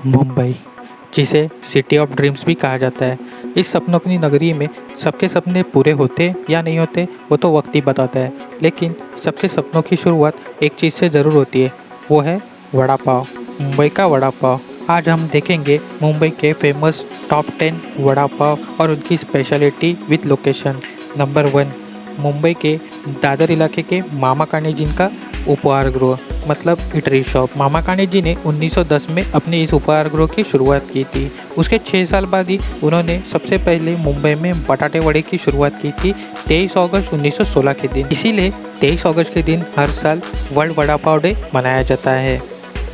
मुंबई, जिसे city of dreams भी कहा जाता है। इस सपनों की नगरी में सबके सपने पूरे होते या नहीं होते वो तो वक्त ही बताता है, लेकिन सबके सपनों की शुरुआत एक चीज़ से ज़रूर होती है, वो है वड़ा पाव। मुंबई का वड़ा पाव। आज हम देखेंगे मुंबई के फेमस टॉप 10 वड़ा पाव और उनकी speciality with location. Number 1, Mumbai के दादर इलाके के मामा कानी जी का उपहार गृह मतलब इटरी शॉप। मामा कानी जी ने 1910 में अपने इस उपहार गृह की शुरुआत की थी। उसके 6 साल बाद ही उन्होंने सबसे पहले मुंबई में बटाटे वड़े की शुरुआत की थी 23 अगस्त 1916 के दिन। इसीलिए 23 अगस्त के दिन हर साल वर्ल्ड वड़ा पाव डे मनाया जाता है।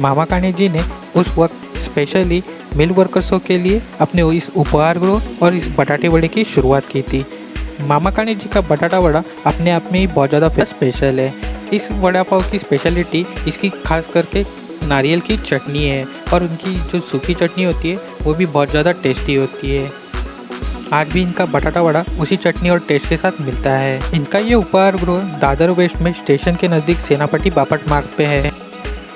मामा कानी जी ने उस वक्त स्पेशली मिल वर्कर्सों के लिए अपने इस उपहार गृह और इस बटाटे वड़े की शुरुआत की थी। मामा कानी जी का बटाटा वड़ा अपने आप में ही बहुत ज़्यादा स्पेशल है। इस वड़ा पाव की स्पेशलिटी इसकी खास करके नारियल की चटनी है और उनकी जो सूखी चटनी होती है वो भी बहुत ज़्यादा टेस्टी होती है। आज भी इनका बटाटा वड़ा उसी चटनी और टेस्ट के साथ मिलता है। इनका ये उपहार गृह दादर वेस्ट में स्टेशन के नज़दीक सेनापति बापट मार्ग पे है।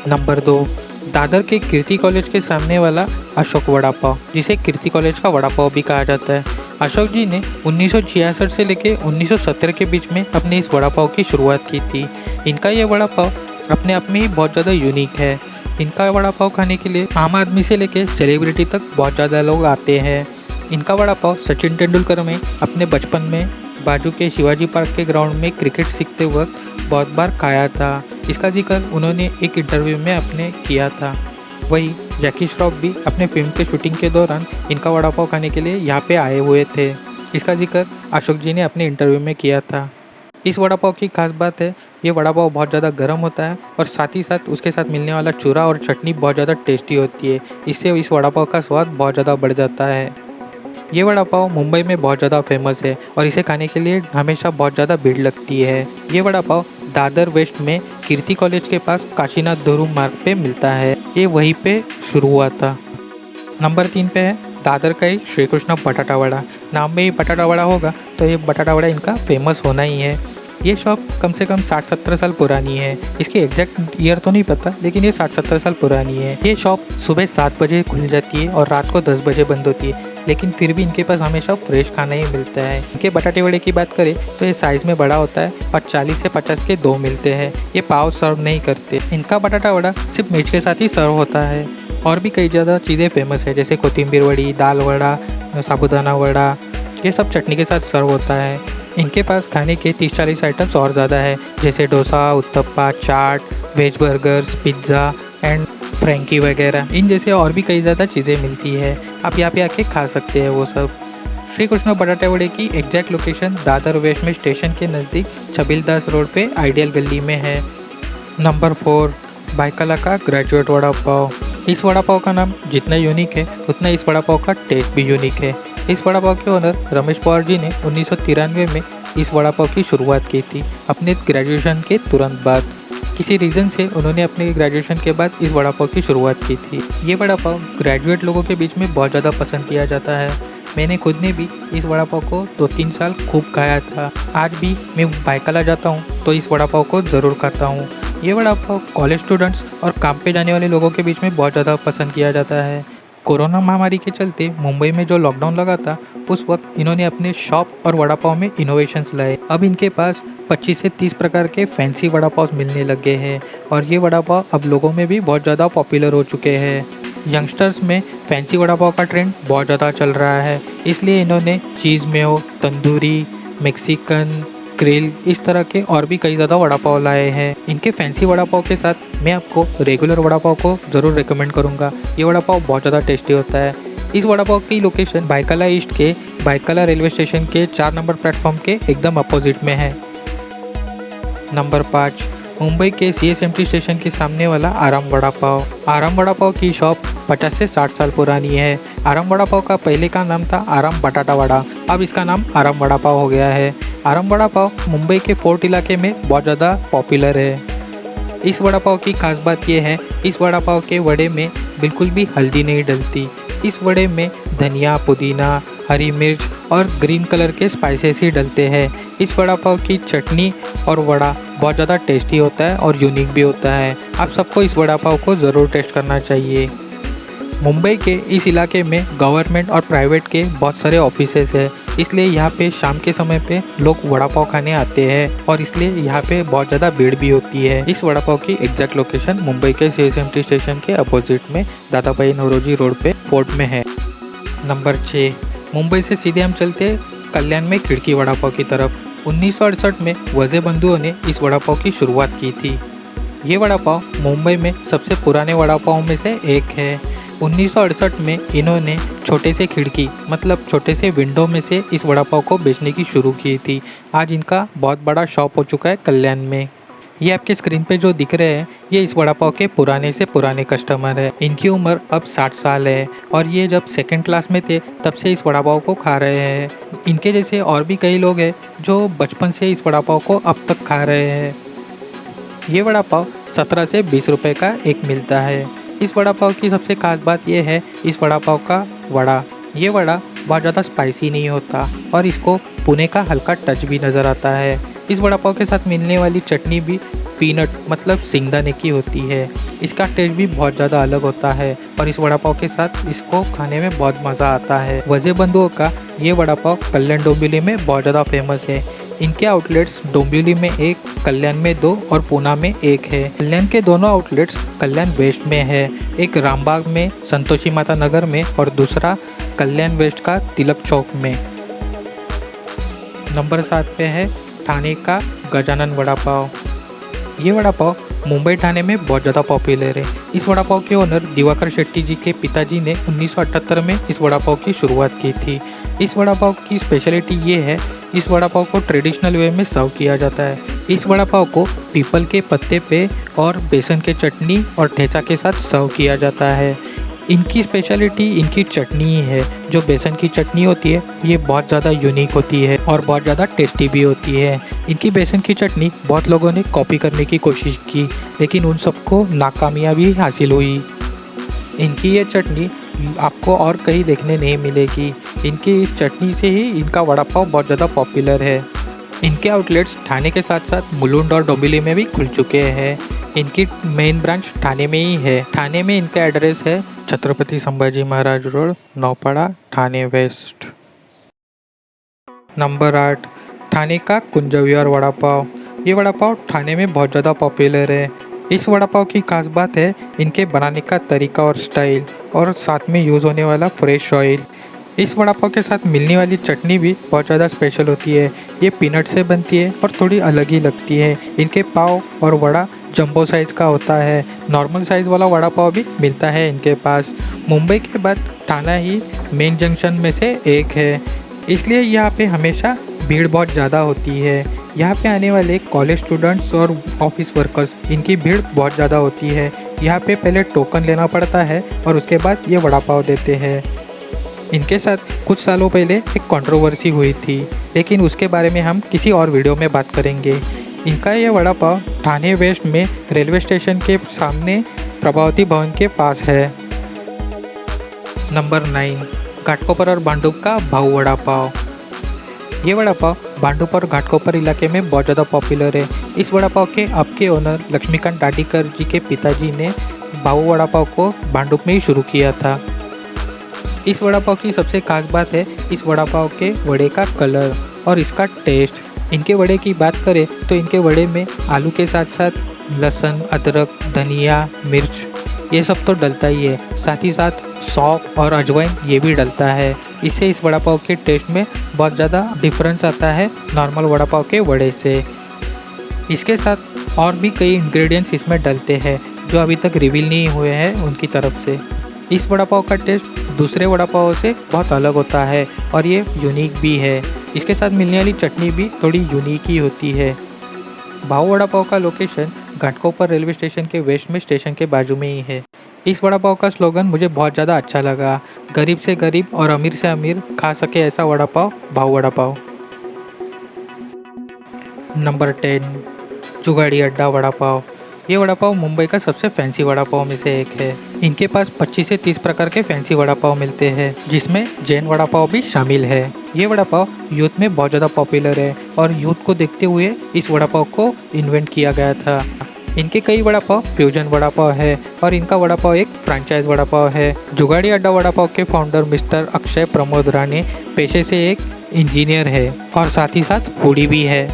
नंबर 2, दादर के कीर्ति कॉलेज के सामने वाला अशोक वड़ा पाव, जिसे कीर्ति कॉलेज का वड़ा पाव भी कहा जाता है। अशोक जी ने 1966 से लेकर 1970 के बीच में अपने इस वड़ा पाव की शुरुआत की थी। इनका ये वड़ा पाव अपने आप में ही बहुत ज़्यादा यूनिक है। इनका वड़ा पाव खाने के लिए आम आदमी से लेकर सेलिब्रिटी तक बहुत ज़्यादा लोग आते हैं। इनका वड़ा पाव सचिन तेंदुलकर में अपने बचपन में बाजू के शिवाजी पार्क के ग्राउंड में क्रिकेट सीखते वक्त बहुत बार खाया था। इसका जिक्र उन्होंने एक इंटरव्यू में अपने किया था। वही जैकी श्रॉफ भी अपने फिल्म के शूटिंग के दौरान इनका वड़ा पाव खाने के लिए यहाँ पे आए हुए थे। इसका जिक्र अशोक जी ने अपने इंटरव्यू में किया था। इस वड़ा पाव की खास बात है, ये वड़ा पाव बहुत ज़्यादा गर्म होता है और साथ ही साथ उसके साथ मिलने वाला चूरा और चटनी बहुत ज़्यादा टेस्टी होती है। इससे इस वड़ा पाव का स्वाद बहुत ज़्यादा बढ़ जाता है। ये वड़ा पाव मुंबई में बहुत ज़्यादा फेमस है और इसे खाने के लिए हमेशा बहुत ज़्यादा भीड़ लगती है। ये वड़ा पाव दादर वेस्ट में कीर्ति कॉलेज के पास काशीनाथ धोरूम मार्ग पे मिलता है। ये वहीं पे शुरू हुआ था। नंबर 3 पे है दादर का ही श्री कृष्ण बटाटा वड़ा। नाम में ही बटाटा वड़ा होगा तो ये बटाटा वड़ा इनका फेमस होना ही है। ये शॉप कम से कम 60-70 साल पुरानी है। इसकी एग्जैक्ट ईयर तो नहीं पता, लेकिन ये 60-70 साल पुरानी है। ये शॉप सुबह 7 बजे खुल जाती है और रात को 10 बजे बंद होती है, लेकिन फिर भी इनके पास हमेशा फ्रेश खाना ही मिलता है। इनके बटाटे वड़े की बात करें तो ये साइज़ में बड़ा होता है और 40 से 50 के 2 मिलते हैं। ये पाव सर्व नहीं करते। इनका बटाटा वड़ा सिर्फ मिर्च के साथ ही सर्व होता है। और भी कई ज़्यादा चीज़ें फेमस है, जैसे कोथिंबीर वड़ी, दाल वड़ा, साबुदाना वड़ा, ये सब चटनी के साथ सर्व होता है। इनके पास खाने के 30-40 आइटम्स और ज़्यादा है, जैसे dosa, uttappa, chaat, veg burgers, pizza and frankie वगैरह। इन जैसे और भी कई ज़्यादा चीज़ें मिलती है। आप यहाँ पे आके खा सकते हैं वो सब। श्री कृष्ण बटाटे वड़े की एग्जैक्ट लोकेशन दादर वेस्ट में स्टेशन के नज़दीक छबीलदास रोड पे आइडियल गली में है। नंबर 4, बाइकला का ग्रेजुएट वड़ा पाव। इस वड़ा पाव का नाम जितना यूनिक है उतना इस वड़ा पाव का टेस्ट भी यूनिक है। इस वड़ा पाव के ओनर रमेश पवार जी ने 1993 में इस वड़ा पाव की शुरुआत की थी, अपने ग्रेजुएशन के तुरंत बाद। किसी रीज़न से उन्होंने अपने ग्रेजुएशन के बाद इस वड़ा पाव की शुरुआत की थी। ये वड़ा पाव ग्रेजुएट लोगों के बीच में बहुत ज़्यादा पसंद किया जाता है। मैंने खुद ने भी इस वड़ा पाव को 2-3 साल खूब खाया था। आज भी मैं बाइकला जाता हूँ तो इस वड़ा पाव को ज़रूर खाता हूँ। ये वड़ा पाव कॉलेज स्टूडेंट्स और काम पे जाने वाले लोगों के बीच में बहुत ज़्यादा पसंद किया जाता है। कोरोना महामारी के चलते मुंबई में जो लॉकडाउन लगा था, उस वक्त इन्होंने अपने शॉप और वड़ा पाव में इनोवेशंस लाए। अब इनके पास 25 से 30 प्रकार के फैंसी वड़ा पाव मिलने लगे हैं और ये वड़ा पाव अब लोगों में भी बहुत ज़्यादा पॉपुलर हो चुके हैं। यंगस्टर्स में फैंसी वड़ा पाव का ट्रेंड बहुत ज़्यादा चल रहा है, इसलिए इन्होंने चीज़ मेयो, तंदूरी, मेक्सिकन, ग्रिल, इस तरह के और भी कई ज़्यादा वड़ा पाव लाए हैं। इनके फैंसी वड़ा पाव के साथ मैं आपको रेगुलर वड़ा पाव को ज़रूर रिकमेंड करूँगा। ये वड़ा पाव बहुत ज़्यादा टेस्टी होता है। इस वड़ा पाव की लोकेशन बाइकला ईस्ट के बाइकला रेलवे स्टेशन के 4 नंबर प्लेटफॉर्म के एकदम अपोजिट में है। नंबर 5, मुंबई के CSMT स्टेशन के सामने वाला आराम वड़ा पाव। आराम वड़ा पाव की शॉप 50 से 60 साल पुरानी है। आराम वड़ा पाव का पहले का नाम था आराम बटाटा वड़ा, अब इसका नाम आराम वड़ा पाव हो गया है। आराम वड़ा पाव मुंबई के फोर्ट इलाके में बहुत ज़्यादा पॉपुलर है। इस वड़ा पाव की खास बात यह है, इस वड़ा पाव के वड़े में बिल्कुल भी हल्दी नहीं डलती। इस वड़े में धनिया, पुदीना, हरी मिर्च और ग्रीन कलर के स्पाइसेस ही डलते हैं। इस वड़ा पाव की चटनी और वड़ा बहुत ज़्यादा टेस्टी होता है और यूनिक भी होता है। आप सबको इस वड़ा पाव को ज़रूर टेस्ट करना चाहिए। मुंबई के इस इलाके में गवर्नमेंट और प्राइवेट के बहुत सारे ऑफिसेज है, इसलिए यहाँ पे शाम के समय पे लोग वड़ा पाव खाने आते हैं और इसलिए यहाँ पे बहुत ज़्यादा भीड़ भी होती है। इस वड़ा पाव की एग्जैक्ट लोकेशन मुंबई के CSMT स्टेशन के अपोजिट में दादाभाई नौरोजी रोड पे फोर्ट में है। नंबर 6, मुंबई से सीधे हम चलते कल्याण में खिड़की वड़ा पाव की तरफ। 1968 में वजह बंधुओं ने इस वड़ा पाव की शुरुआत की थी। ये वड़ा पाव मुंबई में सबसे पुराने वड़ा पाव में से एक है। 1968 में इन्होंने छोटे से खिड़की मतलब छोटे से विंडो में से इस वड़ा पाव को बेचने की शुरू की थी। आज इनका बहुत बड़ा शॉप हो चुका है कल्याण में। ये आपके स्क्रीन पे जो दिख रहे हैं ये इस वड़ा पाव के पुराने से पुराने कस्टमर है। इनकी उम्र अब 60 साल है और ये जब सेकंड क्लास में थे तब से इस वड़ा पाव को खा रहे हैं। इनके जैसे और भी कई लोग हैं जो बचपन से इस वड़ा पाव को अब तक खा रहे हैं। ये वड़ा पाव 17 से 20 रुपए का एक मिलता है। इस वड़ा पाव की सबसे खास बात यह है इस वड़ा पाव का वड़ा। ये वड़ा बहुत ज़्यादा स्पाइसी नहीं होता और इसको पुणे का हल्का टच भी नज़र आता है। इस वड़ा पाव के साथ मिलने वाली चटनी भी पीनट मतलब सिंगदाने की होती है। इसका टेस्ट भी बहुत ज़्यादा अलग होता है और इस वड़ा पाव के साथ इसको खाने में बहुत मज़ा आता है। वजह बंधुओं का ये वड़ा पाव कल्याण डोंबिवली में बहुत ज़्यादा फेमस है। इनके आउटलेट्स डोंबिवली में 1, कल्याण में 2 और पूना में 1 है। कल्याण के दोनों आउटलेट्स कल्याण वेस्ट में है, एक रामबाग में संतोषी माता नगर में और दूसरा कल्याण वेस्ट का तिलक चौक में। नंबर 7 पे है ठाणे का गजानन वड़ा पाव। ये वड़ा पाव मुंबई ठाणे में बहुत ज़्यादा पॉपुलर है। इस वड़ा पाव के ओनर दिवाकर शेट्टी जी के पिताजी ने 1978 में इस वड़ा पाव की शुरुआत की थी। इस वड़ा पाव की स्पेशलिटी ये है इस वड़ा पाव को ट्रेडिशनल वे में सर्व किया जाता है। इस वड़ा पाव को पीपल के पत्ते पे और बेसन के चटनी और ठेचा के साथ सर्व किया जाता है। इनकी स्पेशलिटी इनकी चटनी ही है। जो बेसन की चटनी होती है ये बहुत ज़्यादा यूनिक होती है और बहुत ज़्यादा टेस्टी भी होती है। इनकी बेसन की चटनी बहुत लोगों ने कॉपी करने की कोशिश की लेकिन उन सबको नाकामयाबी हासिल हुई। इनकी ये चटनी आपको और कहीं देखने नहीं मिलेगी। इनकी इस चटनी से ही इनका वड़ा पाव बहुत ज़्यादा पॉपुलर है। इनके आउटलेट्स ठाणे के साथ साथ मुलुंड और डोंबिवली में भी खुल चुके हैं। इनकी मेन ब्रांच ठाणे में ही है। ठाणे में इनका एड्रेस है Chhatrapati Sambhaji Maharaj road, Naupada, Thane west. Number 8, Thane का कुंज विहार वड़ा पाव। ये वड़ा पाव ठाणे में बहुत ज़्यादा पॉपुलर है। इस वड़ा पाव की खास बात है इनके बनाने का तरीका और स्टाइल और साथ में यूज़ होने वाला फ्रेश ऑयल। इस वड़ा पाव के साथ मिलने वाली चटनी भी बहुत ज़्यादा स्पेशल होती है। ये पीनट से बनती है और थोड़ी अलग ही लगती है। इनके पाव और वड़ा जंबो साइज़ का होता है। नॉर्मल साइज़ वाला वड़ा पाव भी मिलता है इनके पास। मुंबई के बाद ठाणा ही मेन जंक्शन में से एक है, इसलिए यहाँ पे हमेशा भीड़ बहुत ज़्यादा होती है। यहाँ पे आने वाले कॉलेज स्टूडेंट्स और ऑफिस वर्कर्स इनकी भीड़ बहुत ज़्यादा होती है। यहाँ पे पहले टोकन लेना पड़ता है और उसके बाद ये वड़ा पाव देते हैं। इनके साथ कुछ सालों पहले एक कंट्रोवर्सी हुई थी लेकिन उसके बारे में हम किसी और वीडियो में बात करेंगे। इनका ये वड़ा पाव ठाणे वेस्ट में रेलवे स्टेशन के सामने प्रभावती भवन के पास है। नंबर 9, घाटकोपर और भांडुप का भाऊ वड़ा पाव। ये वड़ा पाव भांडुप और घाटकोपर इलाके में बहुत ज़्यादा पॉपुलर है। इस वड़ा पाव के अब के ओनर लक्ष्मीकांत डाडीकर जी के पिताजी ने भाऊ वड़ा पाव को भांडुप में ही शुरू किया था। इस वड़ा पाव की सबसे खास बात है इस वड़ा पाव के वड़े का कलर और इसका टेस्ट। इनके वड़े की बात करें तो इनके वड़े में आलू के साथ साथ लहसुन, अदरक, धनिया, मिर्च ये सब तो डलता ही है। साथ ही साथ सौंफ और अजवाइन ये भी डलता है। इससे इस वड़ा पाव के टेस्ट में बहुत ज़्यादा डिफरेंस आता है नॉर्मल वड़ा पाव के वड़े से। इसके साथ और भी कई इंग्रेडिएंट्स इसमें डलते हैं जो अभी तक रिवील नहीं हुए हैं उनकी तरफ से। इस वड़ा पाव का टेस्ट दूसरे वड़ा पाव से बहुत अलग होता है और ये यूनिक भी है। इसके साथ मिलने वाली चटनी भी थोड़ी यूनिक ही होती है। भाऊ वड़ा पाव का लोकेशन घाटकोपर रेलवे स्टेशन के वेस्ट में स्टेशन के बाजू में ही है। इस वड़ा पाव का स्लोगन मुझे बहुत ज़्यादा अच्छा लगा, गरीब से गरीब और अमीर से अमीर खा सके ऐसा वड़ा पाव भाऊ वड़ा पाव। नंबर 10, जुगाड़ी अड्डा वड़ा पाव। ये वड़ा पाव मुंबई का सबसे फैंसी वड़ा पाव में से एक है। इनके पास 25 से 30 प्रकार के फैंसी वड़ा पाव मिलते हैं जिसमें जैन वड़ा पाव भी शामिल है। ये वड़ा पाव यूथ में बहुत ज़्यादा पॉपुलर है और यूथ को देखते हुए इस वड़ा पाव को इन्वेंट किया गया था। इनके कई वड़ा पाव फ्यूजन वड़ा पाव है और इनका वड़ा पाव एक फ्रेंचाइज वड़ा पाव है। जुगाड़ी अड्डा वड़ा पाव के फाउंडर मिस्टर अक्षय प्रमोद राणे पेशे से एक इंजीनियर है और साथ ही साथ फूडी भी है।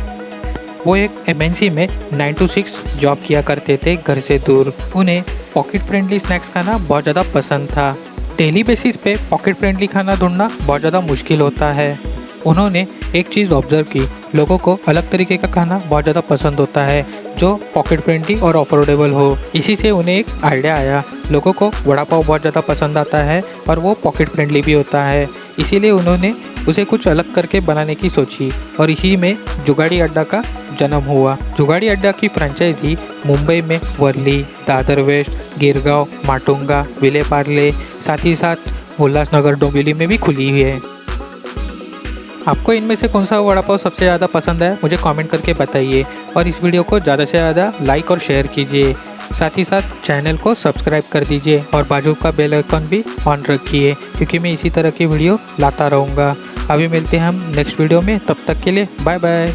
वो एक एमएनसी में 9 to 6 जॉब किया करते थे घर से दूर। उन्हें पॉकेट फ्रेंडली स्नैक्स खाना बहुत ज़्यादा पसंद था। डेली बेसिस पे पॉकेट फ्रेंडली खाना ढूंढना बहुत ज़्यादा मुश्किल होता है। उन्होंने एक चीज़ ऑब्जर्व की, लोगों को अलग तरीके का खाना बहुत ज़्यादा पसंद होता है जो पॉकेट फ्रेंडली और अफोर्डेबल हो। इसी से उन्हें एक आइडिया आया, लोगों को वड़ा पाव बहुत ज़्यादा पसंद आता है और वो पॉकेट फ्रेंडली भी होता है। इसीलिए उन्होंने उसे कुछ अलग करके बनाने की सोची और इसी में जुगाड़ी अड्डा का जन्म हुआ। जुगाड़ी अड्डा की फ्रेंचाइजी मुंबई में वर्ली, दादर वेस्ट, गिरगांव, माटुंगा, विलेपार्ले, साथ ही साथ उल्लासनगर डोंबिवली में भी खुली हुई है। आपको इनमें से कौन सा वड़ा पाव सबसे ज़्यादा पसंद है मुझे कमेंट करके बताइए और इस वीडियो को ज़्यादा से ज़्यादा लाइक और शेयर कीजिए। साथ ही साथ चैनल को सब्सक्राइब कर दीजिए और बाजू का बेल आइकन भी ऑन रखिए क्योंकि मैं इसी तरह की वीडियो लाता रहूँगा। अभी मिलते हैं हम नेक्स्ट वीडियो में, तब तक के लिए बाय बाय।